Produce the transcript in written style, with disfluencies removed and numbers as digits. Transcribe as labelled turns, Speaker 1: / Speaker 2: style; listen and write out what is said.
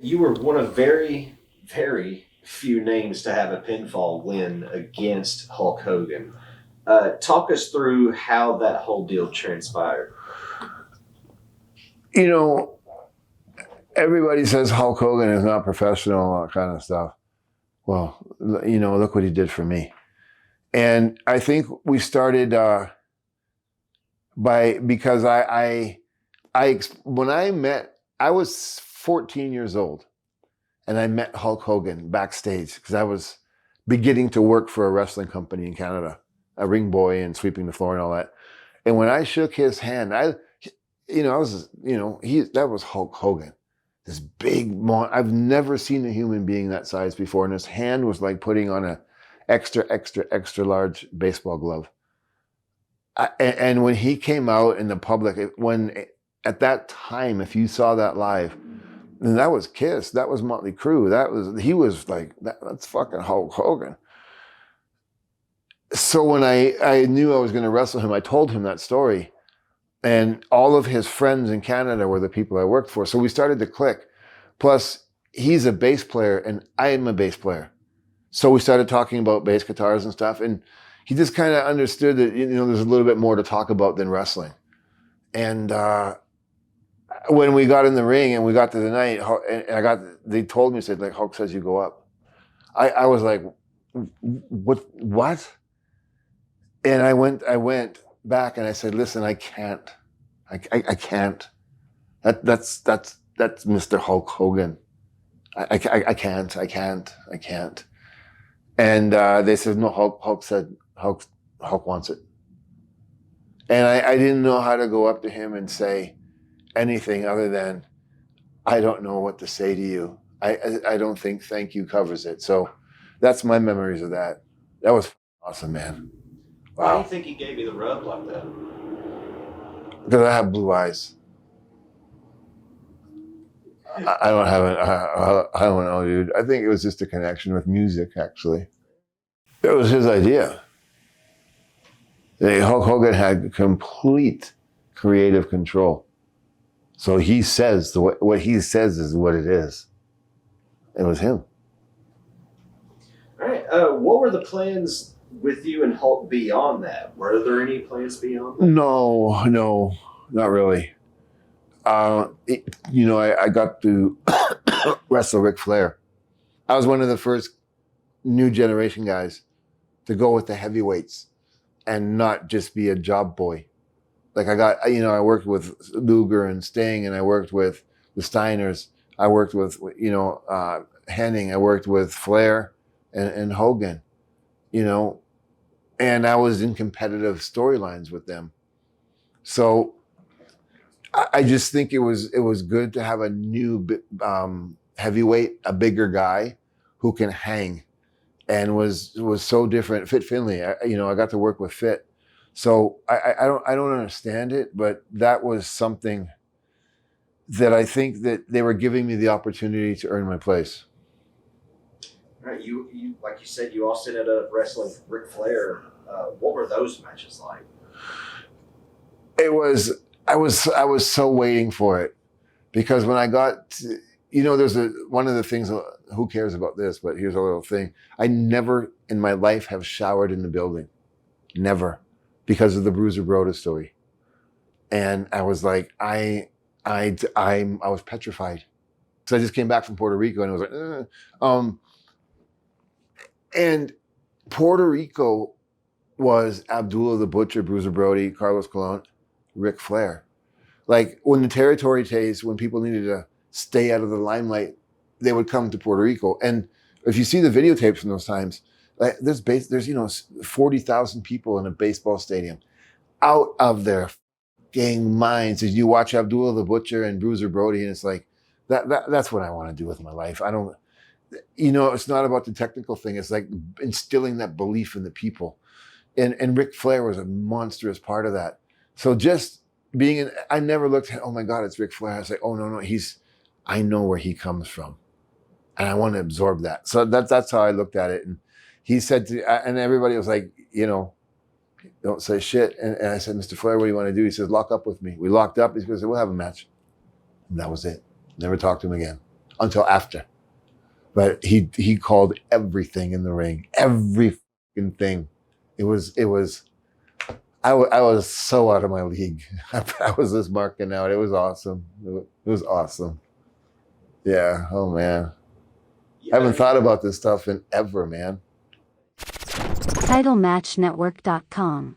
Speaker 1: You were one of very, very few names to have a pinfall win against Hulk Hogan. Talk us through how that whole deal transpired.
Speaker 2: You know, everybody says Hulk Hogan is not professional, all that kind of stuff. Well, look what he did for me. And I think we started because when I was 14 years old and I met Hulk Hogan backstage because I was beginning to work for a wrestling company in Canada, a ring boy and sweeping the floor and all that. And when I shook his hand, that was Hulk Hogan. This big, I've never seen a human being that size before. And his hand was like putting on a extra, extra, extra large baseball glove. And when he came out in the public, at that time, if you saw that live, and that was Kiss, that was Motley Crue, he was like, that's fucking Hulk Hogan. So when I knew I was going to wrestle him, I told him that story. And all of his friends in Canada were the people I worked for. So we started to click. Plus, he's a bass player and I am a bass player. So we started talking about bass guitars and stuff. And he just kind of understood that, there's a little bit more to talk about than wrestling. And when we got in the ring and we got to the night, they told me, said, like, Hulk says you go up. I was like, what? And I went back and I said, listen, I can't. I can't. That's Mr. Hulk Hogan. I can't. And they said, no, Hulk said, Hulk wants it. And I didn't know how to go up to him and say anything other than, I don't know what to say to you. I don't think thank you covers it. So that's my memories of that. That was awesome, man.
Speaker 1: Wow. Why do you think he gave you the rub like that?
Speaker 2: Because I have blue eyes. I don't know, dude. I think it was just a connection with music, actually. It was his idea. Hulk Hogan had complete creative control. So he says, what he says is what it is. It was him.
Speaker 1: All right. What were the plans with you and Hulk beyond that? Were there any plans beyond that?
Speaker 2: No, not really. I got to wrestle Ric Flair. I was one of the first new generation guys to go with the heavyweights and not just be a job boy. Like I worked with Luger and Sting, and I worked with the Steiners. I worked with, Hennig. I worked with Flair and Hogan, and I was in competitive storylines with them. So I just think it was good to have a new heavyweight, a bigger guy who can hang, and was so different. Fit Finlay, I got to work with Fit, so I don't understand it, but that was something that I think that they were giving me the opportunity to earn my place.
Speaker 1: All right, you like you said, you also ended up wrestling Ric Flair. What were those matches like?
Speaker 2: I was so waiting for it, because when I got to, there's one of the things, who cares about this, but here's a little thing. I never in my life have showered in the building. Never. Because of the Bruiser Broda story. And I was like, I was petrified. So I just came back from Puerto Rico and I was like, and Puerto Rico was Abdullah the Butcher, Bruiser Brody, Carlos Colon, Ric Flair. Like when the territory days, when people needed to stay out of the limelight, they would come to Puerto Rico. And if you see the videotapes from those times, there's 40,000 people in a baseball stadium, out of their fucking minds. As you watch Abdullah the Butcher and Bruiser Brody, and it's like that's what I want to do with my life. I don't, it's not about the technical thing. It's like instilling that belief in the people, and Ric Flair was a monstrous part of that. So just being I never looked at, oh my God, it's Ric Flair. I was like, oh no, I know where he comes from, and I want to absorb that. So that's how I looked at it. And he said and everybody was like, don't say shit. And I said, Mr. Flair, what do you want to do? He says, lock up with me. We locked up. He said, we'll have a match. And that was it. Never talked to him again. until after. But he called everything in the ring, every fucking thing. It was. I was so out of my league. I was just marking out. It was awesome. It was awesome. Yeah. Oh man.
Speaker 1: Yeah,
Speaker 2: I haven't thought about this stuff in ever, man.
Speaker 3: TitleMatchNetwork.com